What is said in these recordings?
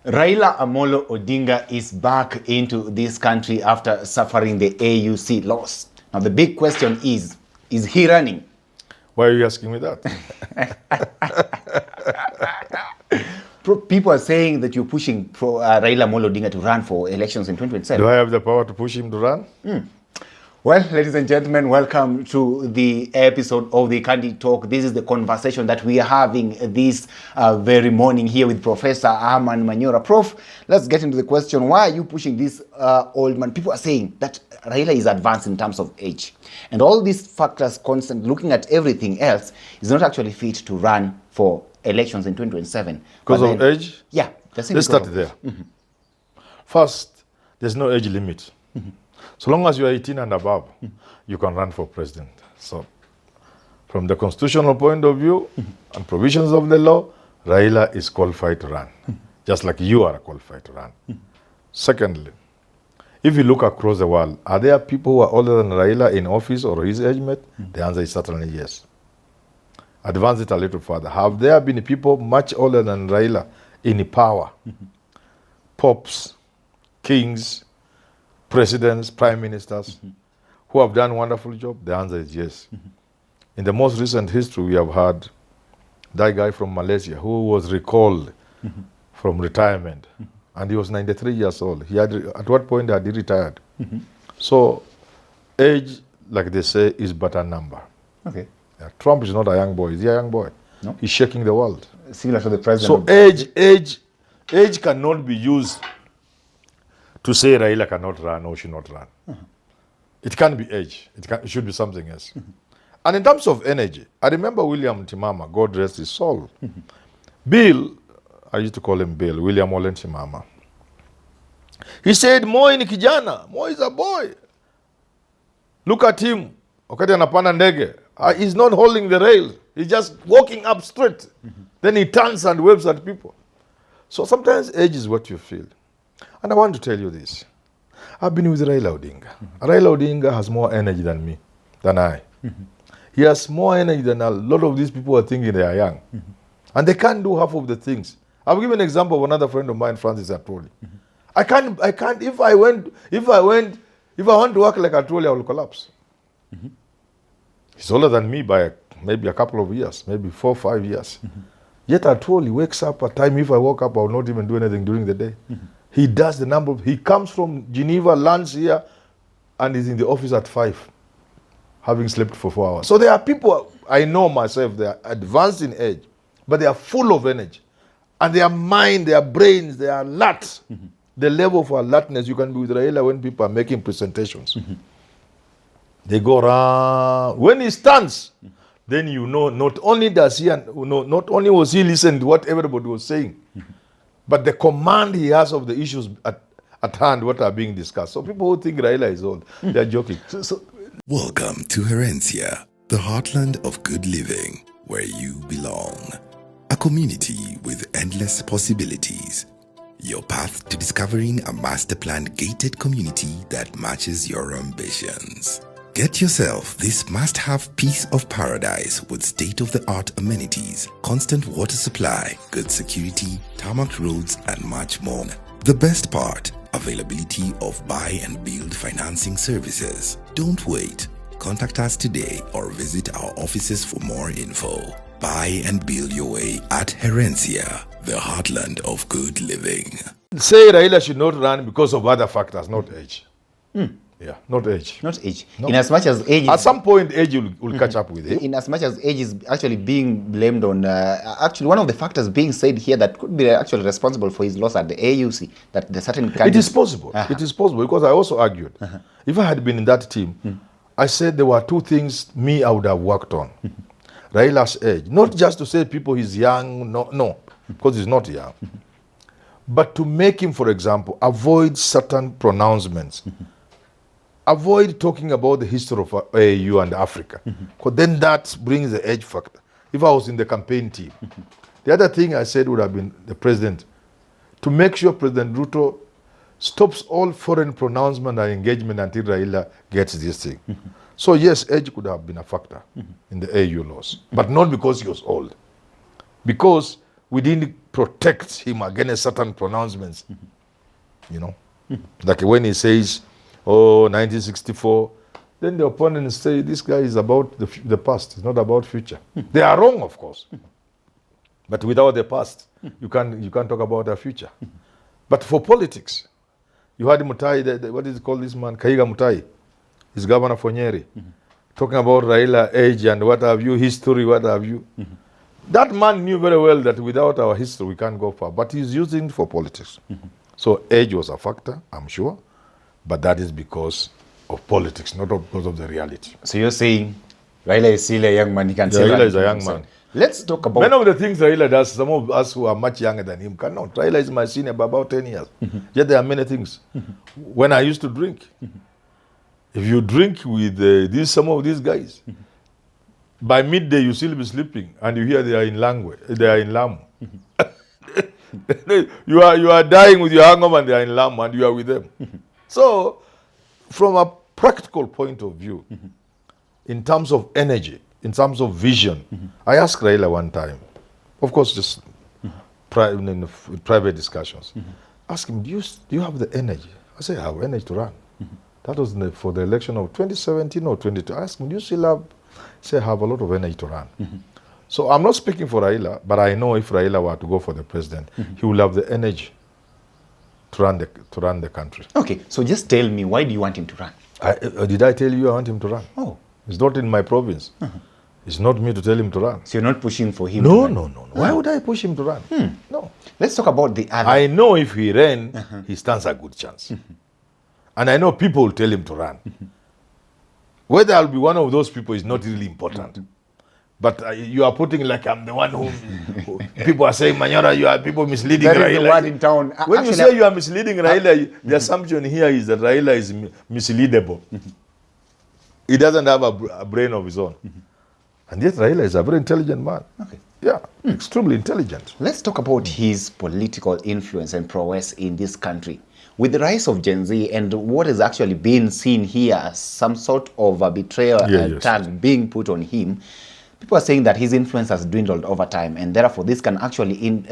Raila Amolo Odinga is back into this country after suffering the AUC loss. Now the big question is he running? Why are you asking me that? People are saying that you're pushing Raila Amolo Odinga to run for elections in 2027. Do I have the power to push him to run? Well, ladies and gentlemen, welcome to the episode of the Candid Talk. This is the conversation that we are having this very morning here with Professor Herman Manyora. Prof, let's get into the question. Why are you pushing this old man? People are saying that Raila is advanced in terms of age. And all these factors, constant looking at everything else, is not actually fit to run for elections in 2027. Because of age? Yeah. Let's start there. First, there's no age limit. So long as you are 18 and above, you can run for president. So, from the constitutional point of view and provisions of the law, Raila is qualified to run, just like you are qualified to run. Secondly, if you look across the world, are there people who are older than Raila in office or his age mate? The answer is certainly yes. Advance it a little further. Have there been people much older than Raila in power? Popes, kings, presidents, prime ministers, who have done a wonderful job? The answer is yes. In the most recent history, we have had that guy from Malaysia who was recalled from retirement, and he was 93 years old. He had, at what point had he retired? So, age, like they say, is but a number. Okay. Yeah, Trump is not a young boy. Is he a young boy? No. He's shaking the world. Similar to the president. So age cannot be used to say Raila cannot run or should not run. It can't be age. It should be something else. And in terms of energy, I remember William Timama, God rest his soul. Bill, I used to call him Bill, William Olen Timama. He said, Moi ni kijana, Moi is a boy. Look at him. Wakati anapanda ndege. He's not holding the rail. He's just walking up straight. Then he turns and waves at people. So sometimes age is what you feel. And I want to tell you this. I've been with Raila Odinga. Raila Odinga has more energy than me, than I. He has more energy than a lot of these people are thinking they are young. And they can't do half of the things. I'll give an example of another friend of mine, Francis Atwoli. I can't, if I want to work like Atwoli, I will collapse. He's older than me by maybe a couple of years, maybe 4 or 5 years. Yet Atwoli wakes up at time, if I woke up, I will not even do anything during the day. He does the number, he comes from Geneva, lands here, and is in the office at 5, having slept for 4 hours. So there are people, I know myself, they are advanced in age, but they are full of energy. And their mind, their brains, they are alert. The level of alertness, you can be with Raila when people are making presentations. They go around. When he stands, then you know, not only does he, not only was he listening to what everybody was saying, but the command he has of the issues at hand, what are being discussed. So people who think Raila is old, they're joking. Welcome to Herencia, the heartland of good living, where you belong. A community with endless possibilities. Your path to discovering a master plan gated community that matches your ambitions. Get yourself this must-have piece of paradise with state-of-the-art amenities, constant water supply, good security, tarmac roads, and much more. The best part, availability of buy and build financing services. Don't wait. Contact us today or visit our offices for more info. Buy and build your way at Herencia, the heartland of good living. Say Raila should not run because of other factors, not age. Yeah, not age. Not age. No. In as much as age At some point, age will catch up with him. In as much as age is actually being blamed on, actually one of the factors being said here that could be actually responsible for his loss at the AUC, that the certain It is possible. It is possible because I also argued. If I had been in that team, I said there were 2 things I would have worked on. Raila's age. Not just to say people he's young, no, because he's not young. But to make him, for example, avoid certain pronouncements. Avoid talking about the history of AU and Africa, because then that brings the age factor. If I was in the campaign team. The other thing I said would have been the president, to make sure President Ruto stops all foreign pronouncement and engagement until Raila gets this thing. So yes, age could have been a factor in the AU laws, but not because he was old. Because we didn't protect him against certain pronouncements. You know, like when he says, "Oh, 1964," then the opponents say this guy is about the past. It's not about future. They are wrong, of course, but without the past, you can't talk about the future. But for politics, you had Mutai. What is it called? This man, Kaiga Mutai, is governor for Nyeri, talking about Raila age and what have you, history, what have you. That man knew very well that without our history, we can't go far. But he's using it for politics. So age was a factor, I'm sure, but that is because of politics, not because of the reality. So you're saying Raila is still a young man, he can still Raila is a young man. Let's talk about... Many of the things Raila does, some of us who are much younger than him cannot. Raila is my senior by about 10 years. Yet there are many things. When I used to drink, if you drink with some of these guys, by midday you still be sleeping and you hear they are in Lamu. you are dying with your hangover and they are in Lamu and you are with them. So, from a practical point of view, in terms of energy, in terms of vision, I asked Raila one time, of course, just in private discussions, ask him, do you have the energy? I say, I have energy to run. That was for the election of 2017 or 22. I asked him, do you still have? Say, I have a lot of energy to run. So I'm not speaking for Raila, but I know if Raila were to go for the president, he will have the energy to run the country. Okay, so just tell me, why do you want him to run? Did I tell you I want him to run? Oh. It's not in my province. It's not me to tell him to run. So you're not pushing for him No, to run? no. Why would I push him to run? No. Let's talk about the other... I know if he ran, he stands a good chance. And I know people will tell him to run. Whether I'll be one of those people is not really important. But you are putting like I'm the one who people are saying, Manyora, you are people misleading that Raila. Is the word in town. When Actually, you say you are misleading Raila, the assumption here is that Raila is misleadable. He doesn't have a brain of his own. And yet Raila is a very intelligent man. Okay. Yeah, extremely intelligent. Let's talk about his political influence and prowess in this country. With the rise of Gen Z and what is actually being seen here as some sort of a betrayal tag being put on him, people are saying that his influence has dwindled over time, and therefore this can actually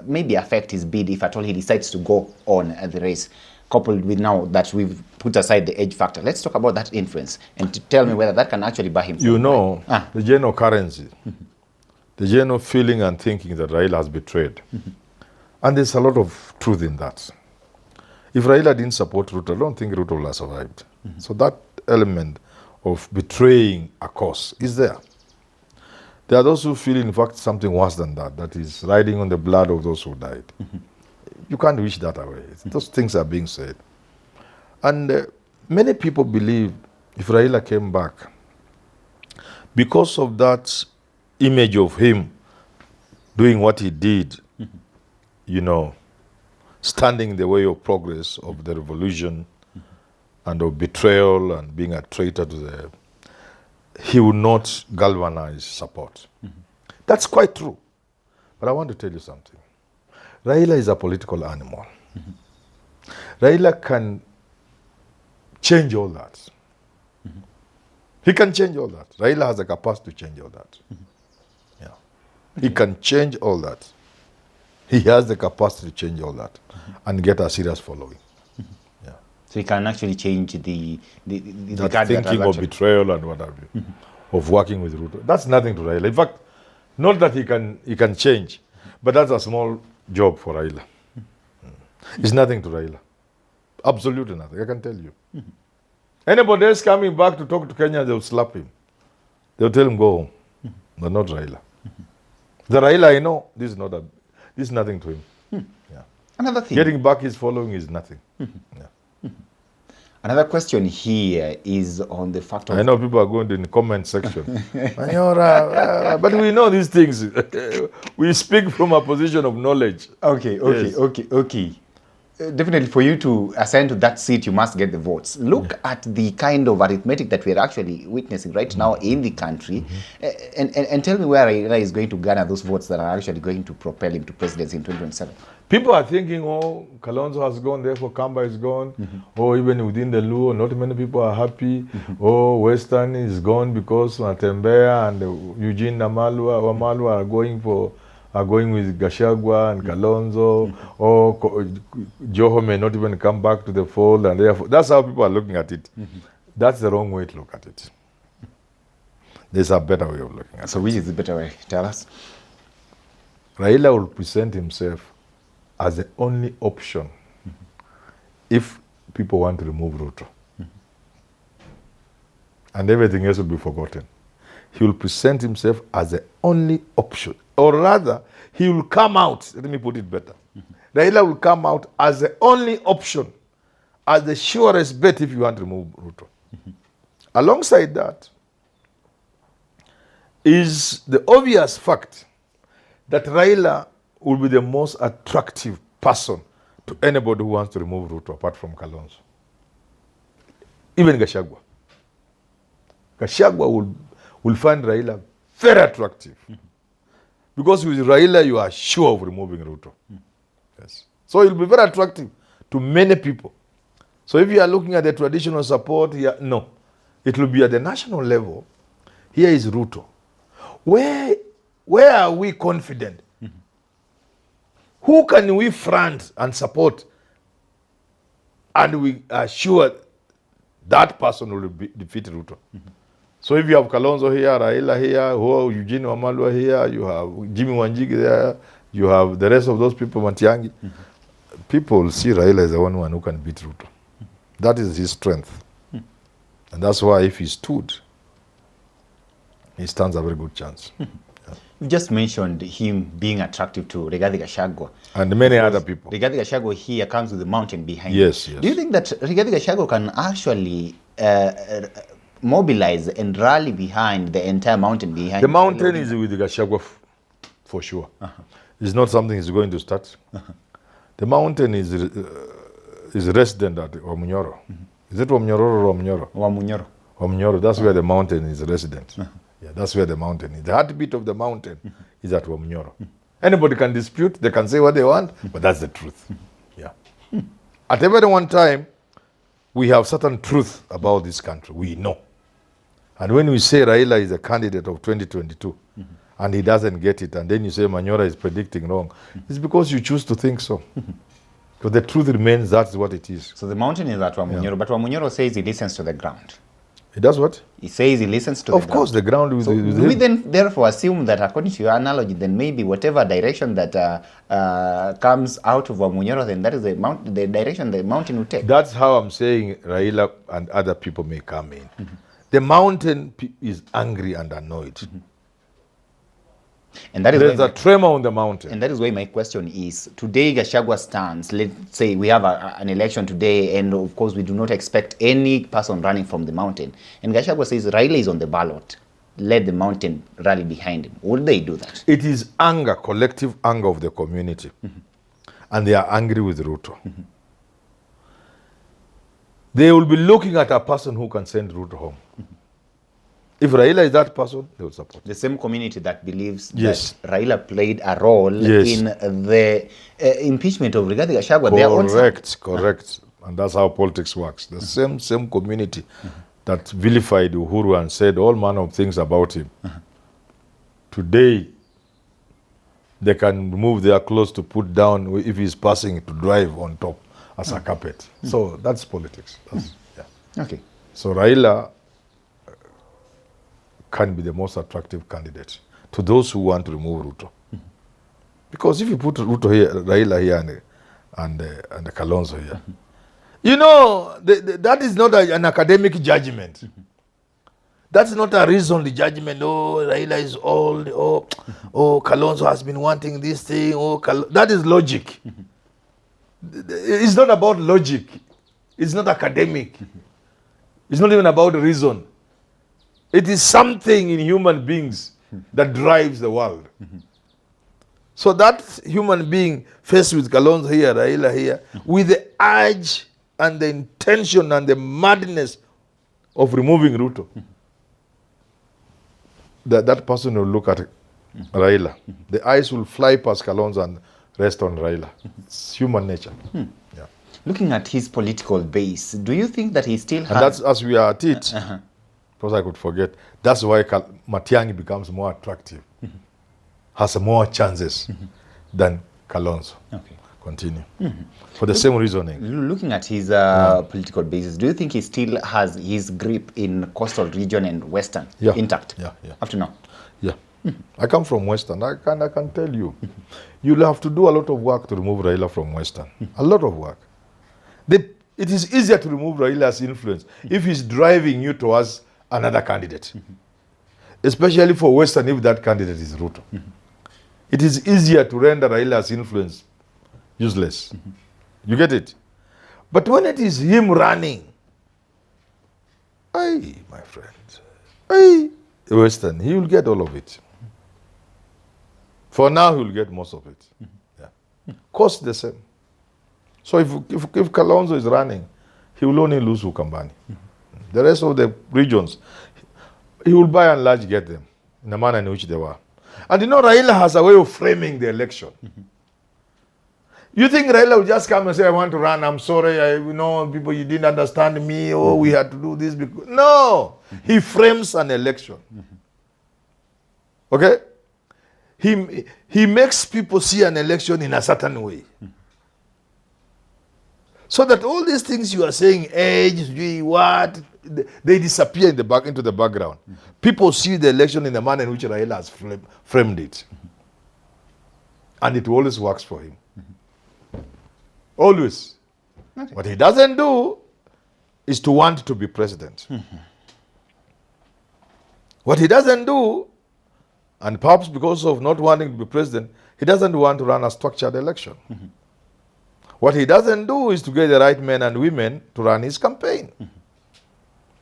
maybe affect his bid if at all he decides to go on the race, coupled with now that we've put aside the age factor. Let's talk about that influence and to tell me whether that can actually buy him. You know, the general currency, the general feeling and thinking that Raila has betrayed. And there's a lot of truth in that. If Raila didn't support Ruto, I don't think Ruto would have survived. So that element of betraying a cause is there. There are those who feel, in fact, something worse than that, that is riding on the blood of those who died. You can't wish that away. Those things are being said. And many people believe if Raila came back, because of that image of him doing what he did, you know, standing in the way of progress of the revolution and of betrayal and being a traitor to the... he would not galvanize support. That's quite true. But I want to tell you something. Raila is a political animal. Raila can change all that. He can change all that. Raila has the capacity to change all that. Yeah. He can change all that. He has the capacity to change all that and get a serious following. Yeah. So he can actually change the thinking of betrayal and what have you, of working with Ruto. That's nothing to Raila. In fact, not that he can change, but that's a small job for Raila. It's nothing to Raila. Absolutely nothing, I can tell you. Anybody else coming back to talk to Kenya, they'll slap him. They'll tell him, go home. But not Raila. The Raila I know, this is nothing to him. Yeah. Another thing. Getting back his following is nothing. Yeah. Another question here is on the fact of... I know people are going to in the comment section. Manyora, but we know these things. We speak from a position of knowledge. Okay. Yes. Definitely, for you to ascend to that seat, you must get the votes. Look at the kind of arithmetic that we're actually witnessing right now in the country, and tell me where Raila is going to garner those votes that are actually going to propel him to presidency in 2027. People are thinking, oh, Kalonzo has gone, therefore Kamba is gone. Oh, even within the Luo, not many people are happy. Oh, Western is gone because Matembea and Eugene Wamalu are going for are going with Gachagua and Kalonzo, or Joho may not even come back to the fold, and therefore, that's how people are looking at it. That's the wrong way to look at it. There's a better way of looking at it. So which is the better way? Tell us. Raila will present himself as the only option if people want to remove Ruto. And everything else will be forgotten. He will present himself as the only option. Or rather, he will come out, let me put it better. Raila will come out as the only option, as the surest bet if you want to remove Ruto. Alongside that is the obvious fact that Raila will be the most attractive person to anybody who wants to remove Ruto apart from Kalonzo. Even Gachagua. Gachagua will find Raila very attractive. Because with Raila, you are sure of removing Ruto. Yes. So it will be very attractive to many people. So if you are looking at the traditional support here, no. It will be at the national level. Here is Ruto. Where are we confident? Who can we front and support? And we are sure that person will defeat Ruto. So if you have Kalonzo here, Raila here, Eugene Wamalwa here, you have Jimmy Wanjigi there, you have the rest of those people, Matiangi, people see Raila as the one who can beat Ruto. That is his strength. And that's why if he stood, he stands a very good chance. You just mentioned him being attractive to Rigathi Gachagua. And many other people. Rigathi Gachagua here comes with the mountain behind Yes, him. yes. Do you think that Rigathi Gachagua can actually mobilize and rally behind the entire mountain behind The mountain is with Gachagua for sure. It's not something he's going to start. The mountain is resident at Wamunyoro. Is it Wamunyoro or Wamunyoro? Wamunyoro. Wamunyoro, that's where the mountain is resident. Yeah, that's where the mountain is. The heartbeat of the mountain is at Wamunyoro. Anybody can dispute, they can say what they want, but that's the truth. Yeah. At every one time, we have certain truth about this country. We know. And when we say Raila is a candidate of 2022, and he doesn't get it, and then you say Manyora is predicting wrong, it's because you choose to think so. Because the truth remains, that's what it is. So the mountain is at Wamunyoro, but Wamunyoro says he listens to the ground. He does what? He says he listens to the ground. Of course, the ground with, So with do we him. then therefore assume that according to your analogy, then maybe whatever direction that comes out of Wamunyoro, then that is the direction the mountain will take? That's how I'm saying Raila and other people may come in. The mountain is angry and annoyed. And that is There's why a tremor on the mountain. And that is why my question is, today Gachagua stands, let's say we have an election today, and of course we do not expect any person running from the mountain. And Gachagua says Raila is on the ballot. Let the mountain rally behind him. Would they do that? It is anger, collective anger of the community. And they are angry with Ruto. They will be looking at a person who can send Ruto home. If Raila is that person, they will support. The same community that believes Yes. that Raila played a role Yes. in the impeachment of Rigathi Gachagua. Their own side. Correct. And that's how politics works. The same community that vilified Uhuru and said all manner of things about him. Today, they can remove their clothes to put down if he's passing to drive on top as a carpet. So that's politics. Okay. So Raila can be the most attractive candidate to those who want to remove Ruto. Because if you put Ruto here, Raila here, and Kalonzo here, you know, that is not an academic judgment. That's not a reasoned judgment. Oh, Raila is old. Oh, Kalonzo has been wanting this thing. That is logic. It's not about logic. It's not academic. It's not even about reason. It is something in human beings that drives the world. So that human being faced with Kalonzo here, Raila here, with the urge and the intention and the madness of removing Ruto, that person will look at Raila. The eyes will fly past Kalonzo and rest on Raila. It's human nature. Yeah. Looking at his political base, do you think that he still has... And that's as we are at it. Because I could forget. That's why Matiangi becomes more attractive. has more chances than Kalonzo. Okay. Continue. For the same reasoning. Looking at his political basis, do you think he still has his grip in coastal region and western intact? Yeah. Up to now? Yeah. I come from Western. I can tell you. You'll have to do a lot of work to remove Raila from Western. A lot of work. It is easier to remove Raila's influence if he's driving you towards another candidate. Especially for Western if that candidate is Ruto. It is easier to render Raila's influence useless. You get it? But when it is him running, my friend, Western, he will get all of it. For now, he will get most of it. Yeah. Cost the same. So if Kalonzo is running, he will only lose Ukambani. The rest of the regions, he will by and large get them in the manner in which they were. And you know, Raila has a way of framing the election. You think Raila will just come and say, I want to run, I'm sorry, people, you didn't understand me, we had to do this. Because... No! He frames an election. Okay? He makes people see an election in a certain way. So that all these things you are saying, age, what, they disappear into the background. People see the election in the manner in which Raila has framed it. And it always works for him. Always. Okay. What he doesn't do is to want to be president. What he doesn't do, and perhaps because of not wanting to be president, he doesn't want to run a structured election. What he doesn't do is to get the right men and women to run his campaign.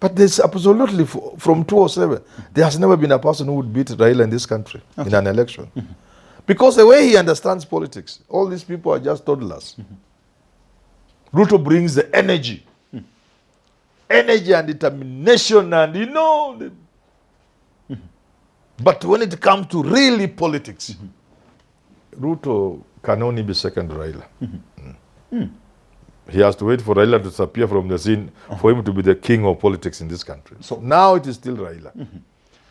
But there's absolutely, from 2007, there has never been a person who would beat Raila in this country in an election. Because the way he understands politics, all these people are just toddlers. Ruto brings the energy. Energy and determination and but when it comes to really politics, Ruto can only be second to Raila. He has to wait for Raila to disappear from the scene for him to be the king of politics in this country. So now it is still Raila.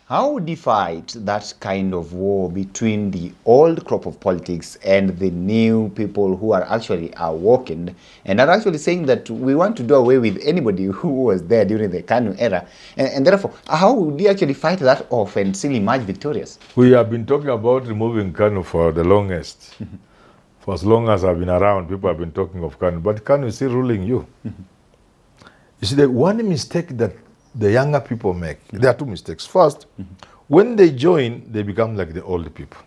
How would you fight that kind of war between the old crop of politics and the new people who are actually awakened and are actually saying that we want to do away with anybody who was there during the KANU era? And therefore, how would you actually fight that off and still emerge victorious? We have been talking about removing KANU for the longest. For as long as I've been around, people have been talking of KANU. But KANU is still ruling you. You see, the one mistake that the younger people make, there are two mistakes. First, when they join, they become like the old people.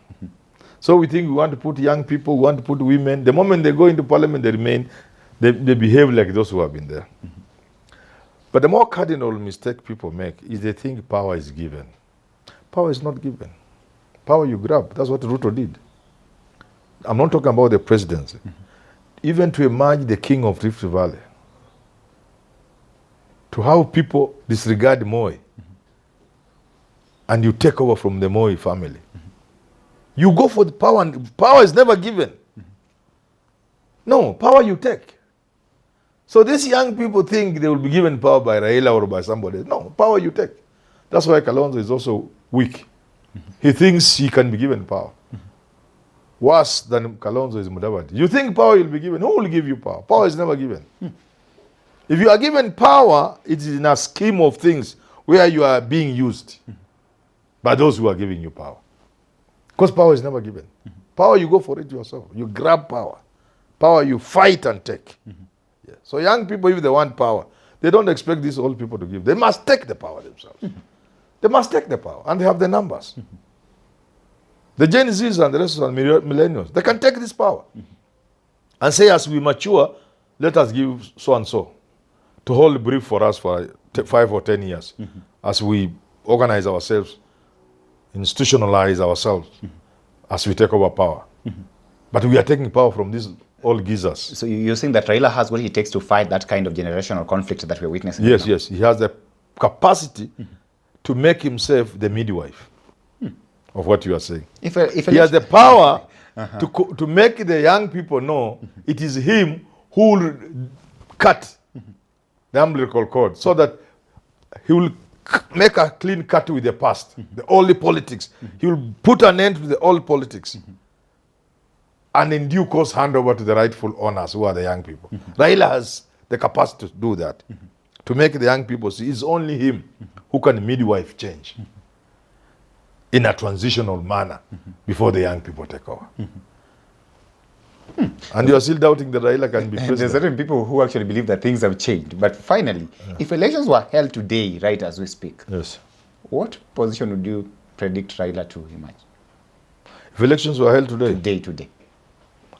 So we think we want to put young people, we want to put women. The moment they go into parliament, they behave like those who have been there. But the more cardinal mistake people make is they think power is given. Power is not given. Power you grab. That's what Ruto did. I'm not talking about the presidency. Even to emerge the king of Rift Valley, to have people disregard Moi, and you take over from the Moi family. You go for the power, and power is never given. No, power you take. So these young people think they will be given power by Raila or by somebody. No, power you take. That's why Kalonzo is also weak. He thinks he can be given power. Worse than Kalonzo is Mudavadi. You think power will be given? Who will give you power? Power is never given. If you are given power, it is in a scheme of things where you are being used by those who are giving you power. Because power is never given. Power, you go for it yourself. You grab power. Power, you fight and take. Yeah. So young people, if they want power, they don't expect these old people to give. They must take the power themselves. They must take the power, and they have the numbers. The Gen Zs and the rest of the millennials, they can take this power and say, as we mature, let us give so and so to hold brief for us for 5 or 10 years as we organize ourselves, institutionalize ourselves as we take over power. But we are taking power from these old geezers. So you're saying that Raila has what it takes to fight that kind of generational conflict that we're witnessing? Yes, now? yes. He has the capacity to make himself the midwife of what you are saying. If he has the power to make the young people know it is him who will cut the umbilical cord so that he will make a clean cut with the past, the old politics. He will put an end to the old politics. And in due course, hand over to the rightful owners, who are the young people. Raila has the capacity to do that, to make the young people see it's only him who can midwife change in a transitional manner before the young people take over. And you are still doubting that Raila can be president. There's certain people who actually believe that things have changed. But finally, if elections were held today, right as we speak, Yes. what position would you predict Raila to emerge? If elections were held today, Today.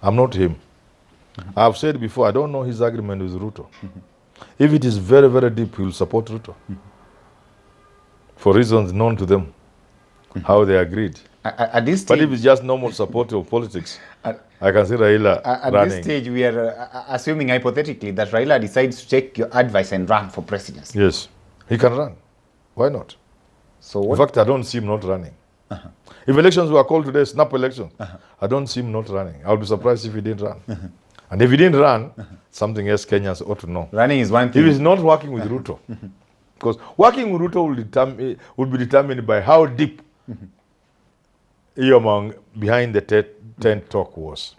I'm not him. I've said before, I don't know his agreement with Ruto. If it is very, very deep, he will support Ruto. For reasons known to them, how they agreed. At this But stage, if it's just normal support of politics, At- I can see Raila at running. this stage, we are assuming hypothetically that Raila decides to take your advice and run for presidency. Yes, he can run. Why not? So In what? fact, I don't see him not running. If elections were called today, snap elections, I don't see him not running. I'll be surprised if he didn't run. And if he didn't run, something else Kenyans ought to know. Running is one If thing. he's not working with Ruto, because working with Ruto will be determined by how deep among behind the tent talk was.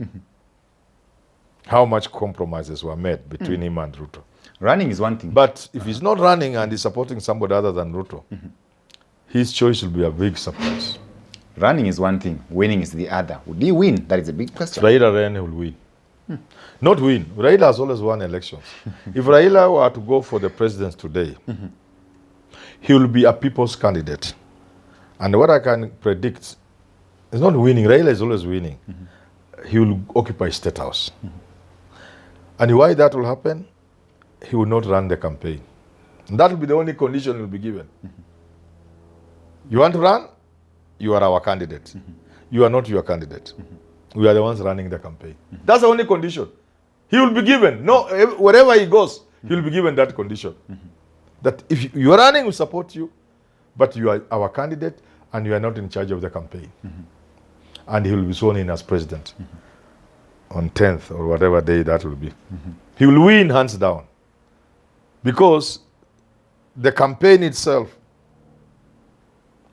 How much compromises were made between him and Ruto. Running is one thing. But if he's not running and he's supporting somebody other than Ruto, his choice will be a big surprise. Running is one thing. Winning is the other. Would he win? That is a big question. Raila Rene will win. Not win. Raila has always won elections. If Raila were to go for the presidency today, he will be a people's candidate. And what I can predict is not winning. Raila is always winning. He will occupy State House. And why that will happen? He will not run the campaign. And that will be the only condition he will be given. You want to run? You are our candidate. You are not your candidate. We are the ones running the campaign. That's the only condition. He will be given. No, wherever he goes, he will be given that condition. That if you are running, we support you, but you are our candidate and you are not in charge of the campaign. And he will be sworn in as president on 10th or whatever day that will be. He will win hands down because the campaign itself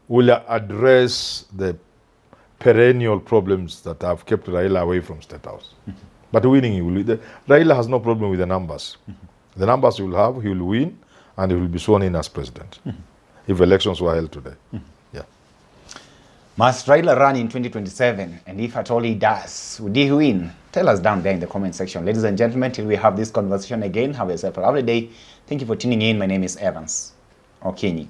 will address the perennial problems that have kept Raila away from State House. But winning, Raila has no problem with the numbers. The numbers he will have, he will win, and he will be sworn in as president if elections were held today. Yeah. Must Raila run in 2027? And if at all he does, would he win? Tell us down there in the comment section. Ladies and gentlemen, till we have this conversation again, have yourself a lovely day. Thank you for tuning in. My name is Evans Okenyi.